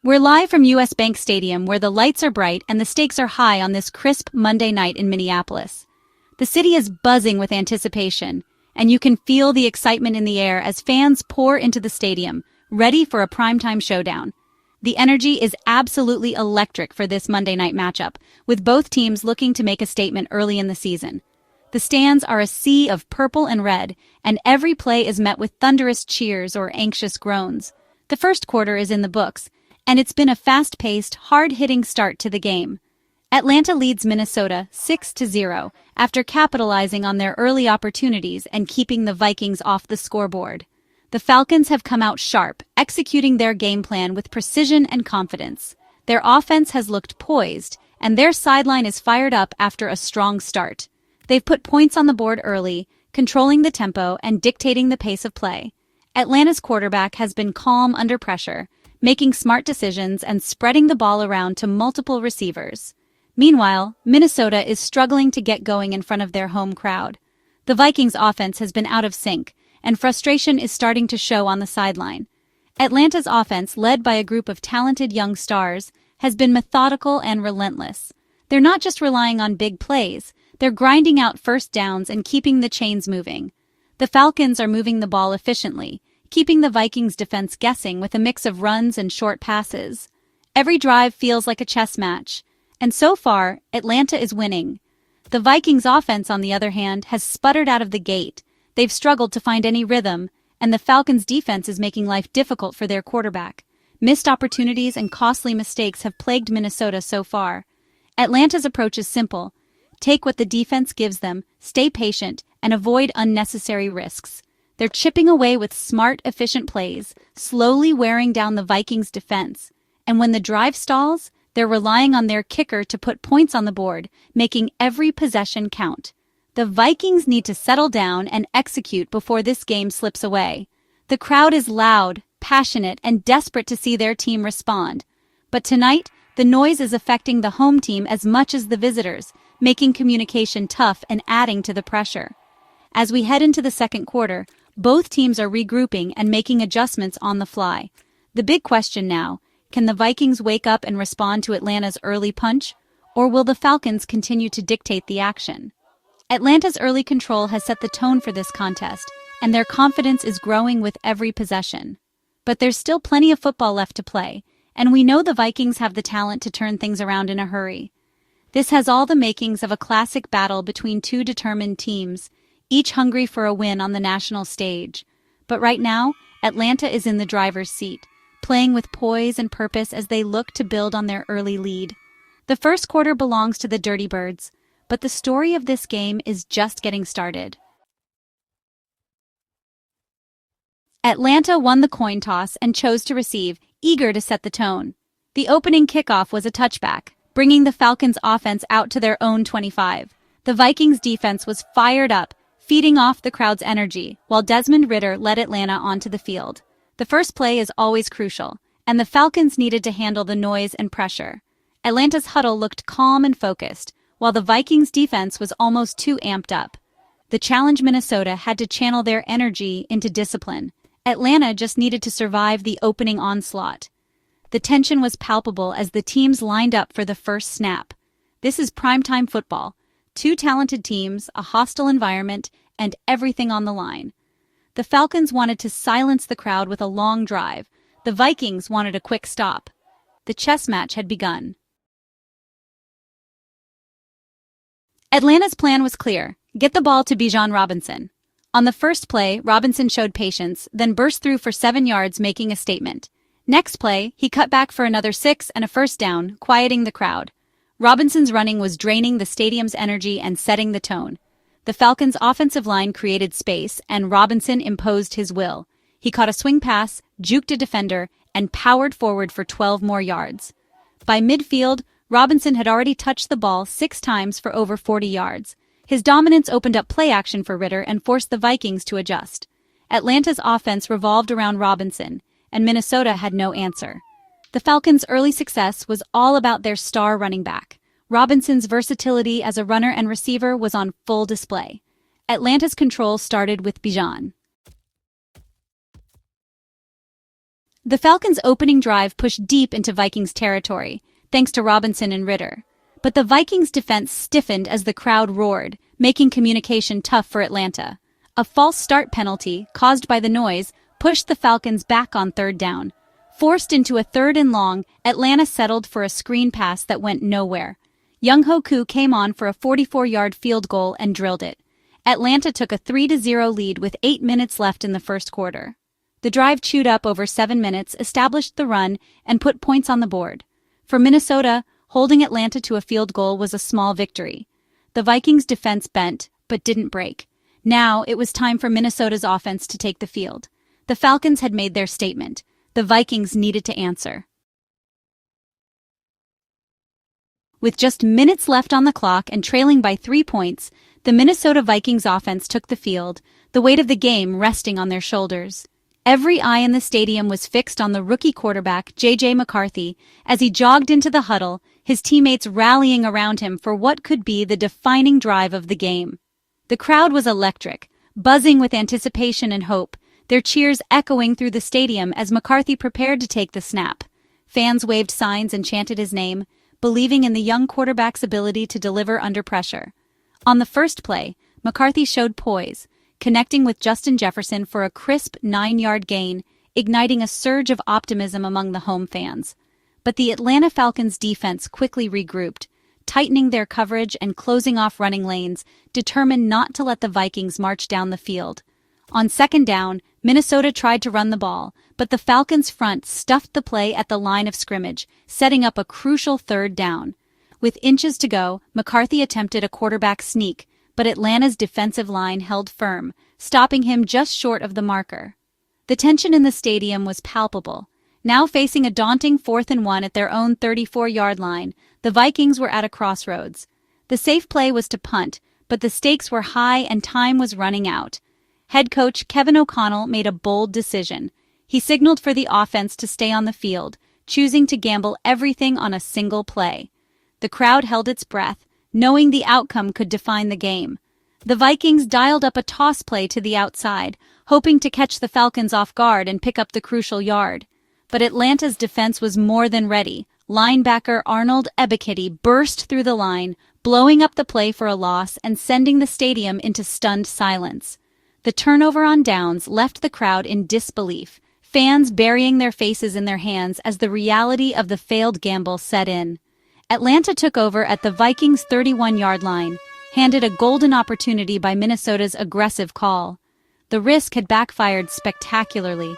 We're live from US Bank Stadium where the lights are bright and the stakes are high on this crisp Monday night in Minneapolis. The city is buzzing with anticipation, and you can feel the excitement in the air as fans pour into the stadium, ready for a primetime showdown. The energy is absolutely electric for this Monday night matchup, with both teams looking to make a statement early in the season. The stands are a sea of purple and red, and every play is met with thunderous cheers or anxious groans. The first quarter is in the books, and it's been a fast-paced, hard-hitting start to the game. Atlanta leads Minnesota 6-0 after capitalizing on their early opportunities and keeping the Vikings off the scoreboard. The Falcons have come out sharp, executing their game plan with precision and confidence. Their offense has looked poised, and their sideline is fired up after a strong start. They've put points on the board early, controlling the tempo and dictating the pace of play. Atlanta's quarterback has been calm under pressure, making smart decisions and spreading the ball around to multiple receivers. Meanwhile, Minnesota is struggling to get going in front of their home crowd. The Vikings' offense has been out of sync, and frustration is starting to show on the sideline. Atlanta's offense, led by a group of talented young stars, has been methodical and relentless. They're not just relying on big plays, they're grinding out first downs and keeping the chains moving. The Falcons are moving the ball efficiently, keeping the Vikings' defense guessing with a mix of runs and short passes. Every drive feels like a chess match, and so far, Atlanta is winning. The Vikings' offense, on the other hand, has sputtered out of the gate. They've struggled to find any rhythm, and the Falcons' defense is making life difficult for their quarterback. Missed opportunities and costly mistakes have plagued Minnesota so far. Atlanta's approach is simple. Take what the defense gives them, stay patient, and avoid unnecessary risks. They're chipping away with smart, efficient plays, slowly wearing down the Vikings' defense. And when the drive stalls, they're relying on their kicker to put points on the board, making every possession count. The Vikings need to settle down and execute before this game slips away. The crowd is loud, passionate, and desperate to see their team respond. But tonight, the noise is affecting the home team as much as the visitors, making communication tough and adding to the pressure. As we head into the second quarter, both teams are regrouping and making adjustments on the fly. The big question now, can the Vikings wake up and respond to Atlanta's early punch, or will the Falcons continue to dictate the action? Atlanta's early control has set the tone for this contest, and their confidence is growing with every possession. But there's still plenty of football left to play, and we know the Vikings have the talent to turn things around in a hurry. This has all the makings of a classic battle between two determined teams, each hungry for a win on the national stage. But right now, Atlanta is in the driver's seat, playing with poise and purpose as they look to build on their early lead. The first quarter belongs to the Dirty Birds, but the story of this game is just getting started. Atlanta won the coin toss and chose to receive, eager to set the tone. The opening kickoff was a touchback, bringing the Falcons' offense out to their own 25. The Vikings' defense was fired up, feeding off the crowd's energy, while Desmond Ridder led Atlanta onto the field. The first play is always crucial, and the Falcons needed to handle the noise and pressure. Atlanta's huddle looked calm and focused, while the Vikings' defense was almost too amped up. The challenge Minnesota had to channel their energy into discipline. Atlanta just needed to survive the opening onslaught. The tension was palpable as the teams lined up for the first snap. This is primetime football. Two talented teams, a hostile environment, and everything on the line. The Falcons wanted to silence the crowd with a long drive. The Vikings wanted a quick stop. The chess match had begun. Atlanta's plan was clear. Get the ball to Bijanrobinson. On the first play, Robinson showed patience, then burst through for 7 yards, making a statement. Next play, he cut back for another 6 and a first down, quieting the crowd. Robinson's running was draining the stadium's energy and setting the tone. The Falcons' offensive line created space, and Robinson imposed his will. He caught a swing pass, juked a defender, and powered forward for 12 more yards. By midfield, Robinson had already touched the ball 6 times for over 40 yards. His dominance opened up play action for Ridder and forced the Vikings to adjust. Atlanta's offense revolved around Robinson, and Minnesota had no answer. The Falcons' early success was all about their star running back. Robinson's versatility as a runner and receiver was on full display. Atlanta's control started with Bijan. The Falcons' opening drive pushed deep into Vikings territory, thanks to Robinson and Ritter. But the Vikings' defense stiffened as the crowd roared, making communication tough for Atlanta. A false start penalty, caused by the noise, pushed the Falcons back on third down. Forced into a 3rd and long, Atlanta settled for a screen pass that went nowhere. Younghoe Koo came on for a 44-yard field goal and drilled it. Atlanta took a 3-0 lead with 8 minutes left in the first quarter. The drive chewed up over 7 minutes, established the run, and put points on the board. For Minnesota, holding Atlanta to a field goal was a small victory. The Vikings' defense bent, but didn't break. Now it was time for Minnesota's offense to take the field. The Falcons had made their statement. The Vikings needed to answer. With just minutes left on the clock and trailing by 3 points, the Minnesota Vikings offense took the field, the weight of the game resting on their shoulders. Every eye in the stadium was fixed on the rookie quarterback, J.J. McCarthy, as he jogged into the huddle, his teammates rallying around him for what could be the defining drive of the game. The crowd was electric, buzzing with anticipation and hope, their cheers echoing through the stadium as McCarthy prepared to take the snap. Fans waved signs and chanted his name, believing in the young quarterback's ability to deliver under pressure. On the first play, McCarthy showed poise, connecting with Justin Jefferson for a crisp 9-yard gain, igniting a surge of optimism among the home fans. But the Atlanta Falcons defense quickly regrouped, tightening their coverage and closing off running lanes, determined not to let the Vikings march down the field. On 2nd down, Minnesota tried to run the ball, but the Falcons' front stuffed the play at the line of scrimmage, setting up a crucial 3rd down. With inches to go, McCarthy attempted a quarterback sneak, but Atlanta's defensive line held firm, stopping him just short of the marker. The tension in the stadium was palpable. Now facing a daunting 4th and 1 at their own 34-yard line, the Vikings were at a crossroads. The safe play was to punt, but the stakes were high and time was running out. Head coach Kevin O'Connell made a bold decision. He signaled for the offense to stay on the field, choosing to gamble everything on a single play. The crowd held its breath, knowing the outcome could define the game. The Vikings dialed up a toss play to the outside, hoping to catch the Falcons off guard and pick up the crucial yard. But Atlanta's defense was more than ready. Linebacker Arnold Ebiketie burst through the line, blowing up the play for a loss and sending the stadium into stunned silence. The turnover on downs left the crowd in disbelief, fans burying their faces in their hands as the reality of the failed gamble set in. Atlanta took over at the Vikings' 31-yard line, handed a golden opportunity by Minnesota's aggressive call. The risk had backfired spectacularly.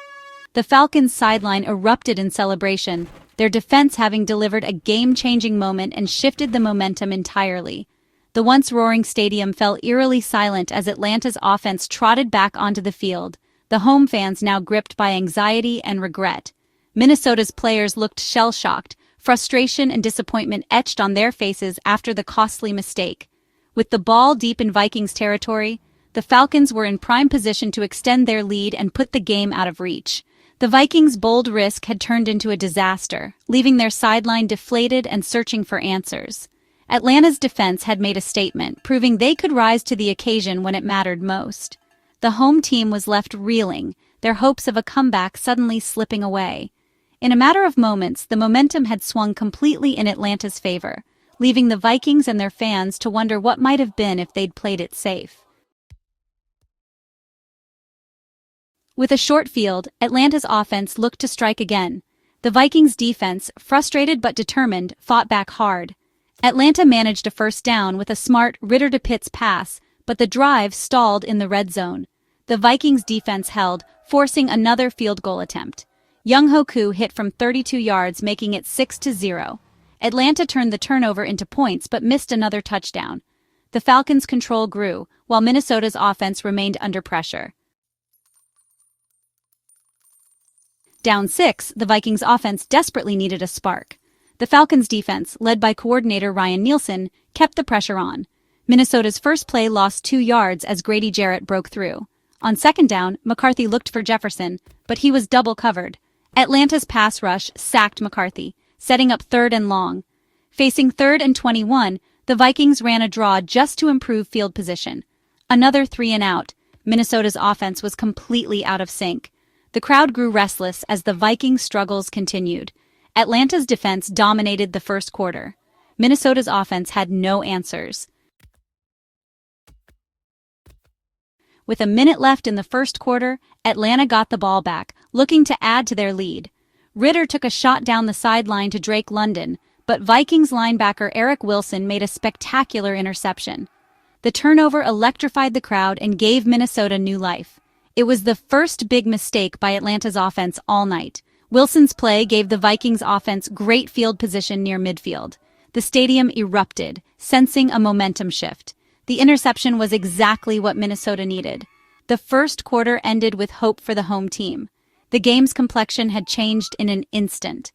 The Falcons' sideline erupted in celebration, their defense having delivered a game-changing moment and shifted the momentum entirely. The once roaring stadium fell eerily silent as Atlanta's offense trotted back onto the field, the home fans now gripped by anxiety and regret. Minnesota's players looked shell-shocked, frustration and disappointment etched on their faces after the costly mistake. With the ball deep in Vikings territory, the Falcons were in prime position to extend their lead and put the game out of reach. The Vikings' bold risk had turned into a disaster, leaving their sideline deflated and searching for answers. Atlanta's defense had made a statement, proving they could rise to the occasion when it mattered most. The home team was left reeling, their hopes of a comeback suddenly slipping away. In a matter of moments, the momentum had swung completely in Atlanta's favor, leaving the Vikings and their fans to wonder what might have been if they'd played it safe. With a short field, Atlanta's offense looked to strike again. The Vikings' defense, frustrated but determined, fought back hard. Atlanta managed a 1st down with a smart Ritter to Pitts pass, but the drive stalled in the red zone. The Vikings' defense held, forcing another field goal attempt. Younghoe Koo hit from 32 yards, making it 6-0. Atlanta turned the turnover into points but missed another touchdown. The Falcons' control grew, while Minnesota's offense remained under pressure. Down 6, the Vikings' offense desperately needed a spark. The Falcons' defense, led by coordinator Ryan Nielsen, kept the pressure on. Minnesota's first play lost 2 yards as Grady Jarrett broke through. On 2nd down, McCarthy looked for Jefferson, but he was double covered. Atlanta's pass rush sacked McCarthy, setting up 3rd and long. Facing 3rd and 21, the Vikings ran a draw just to improve field position. Another 3 and out. Minnesota's offense was completely out of sync. The crowd grew restless as the Vikings' struggles continued. Atlanta's defense dominated the first quarter. Minnesota's offense had no answers. With a minute left in the first quarter, Atlanta got the ball back, looking to add to their lead. Ritter took a shot down the sideline to Drakelondon, but Vikings linebacker Eric Wilson made a spectacular interception. The turnover electrified the crowd and gave Minnesota new life. It was the first big mistake by Atlanta's offense all night. Wilson's play gave the Vikings offense great field position near midfield. The stadium erupted, sensing a momentum shift. The interception was exactly what Minnesota needed. The first quarter ended with hope for the home team. The game's complexion had changed in an instant.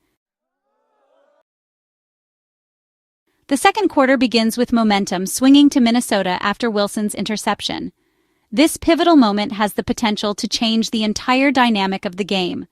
The second quarter begins with momentum swinging to Minnesota after Wilson's interception. This pivotal moment has the potential to change the entire dynamic of the game.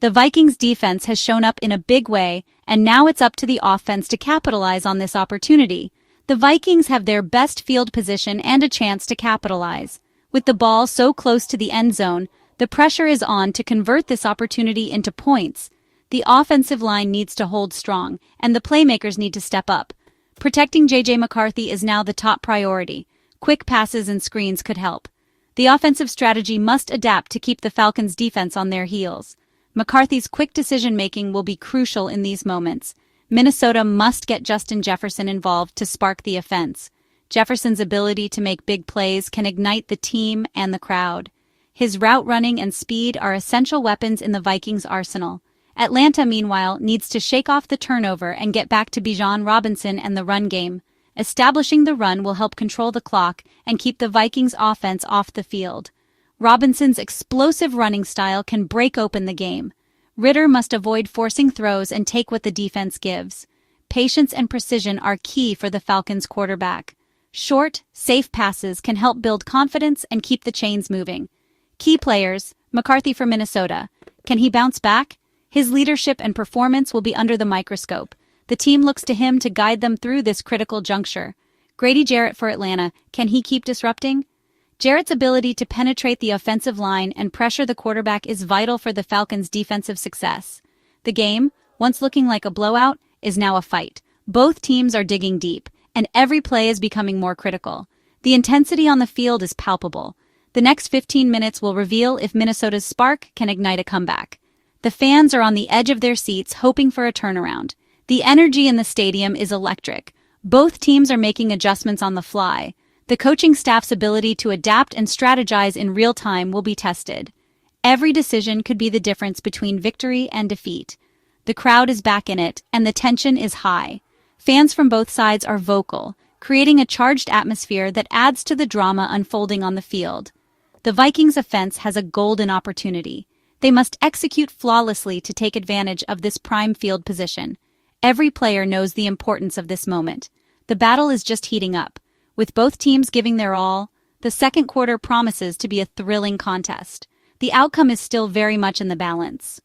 The Vikings' defense has shown up in a big way, and now it's up to the offense to capitalize on this opportunity. The Vikings have their best field position and a chance to capitalize. With the ball so close to the end zone, the pressure is on to convert this opportunity into points. The offensive line needs to hold strong, and the playmakers need to step up. Protecting J.J. McCarthy is now the top priority. Quick passes and screens could help. The offensive strategy must adapt to keep the Falcons' defense on their heels. McCarthy's quick decision-making will be crucial in these moments. Minnesota must get Justin Jefferson involved to spark the offense. Jefferson's ability to make big plays can ignite the team and the crowd. His route running and speed are essential weapons in the Vikings' arsenal. Atlanta, meanwhile, needs to shake off the turnover and get back to Bijanrobinson and the run game. Establishing the run will help control the clock and keep the Vikings' offense off the field. Robinson's explosive running style can break open the game. Ritter must avoid forcing throws and take what the defense gives. Patience and precision are key for the Falcons' quarterback. Short, safe passes can help build confidence and keep the chains moving. Key players, McCarthy for Minnesota. Can he bounce back? His leadership and performance will be under the microscope. The team looks to him to guide them through this critical juncture. Grady Jarrett for Atlanta. Can he keep disrupting? Jarrett's ability to penetrate the offensive line and pressure the quarterback is vital for the Falcons' defensive success. The game, once looking like a blowout, is now a fight. Both teams are digging deep, and every play is becoming more critical. The intensity on the field is palpable. The next 15 minutes will reveal if Minnesota's spark can ignite a comeback. The fans are on the edge of their seats hoping for a turnaround. The energy in the stadium is electric. Both teams are making adjustments on the fly. The coaching staff's ability to adapt and strategize in real time will be tested. Every decision could be the difference between victory and defeat. The crowd is back in it, and the tension is high. Fans from both sides are vocal, creating a charged atmosphere that adds to the drama unfolding on the field. The Vikings' offense has a golden opportunity. They must execute flawlessly to take advantage of this prime field position. Every player knows the importance of this moment. The battle is just heating up. With both teams giving their all, the second quarter promises to be a thrilling contest. The outcome is still very much in the balance.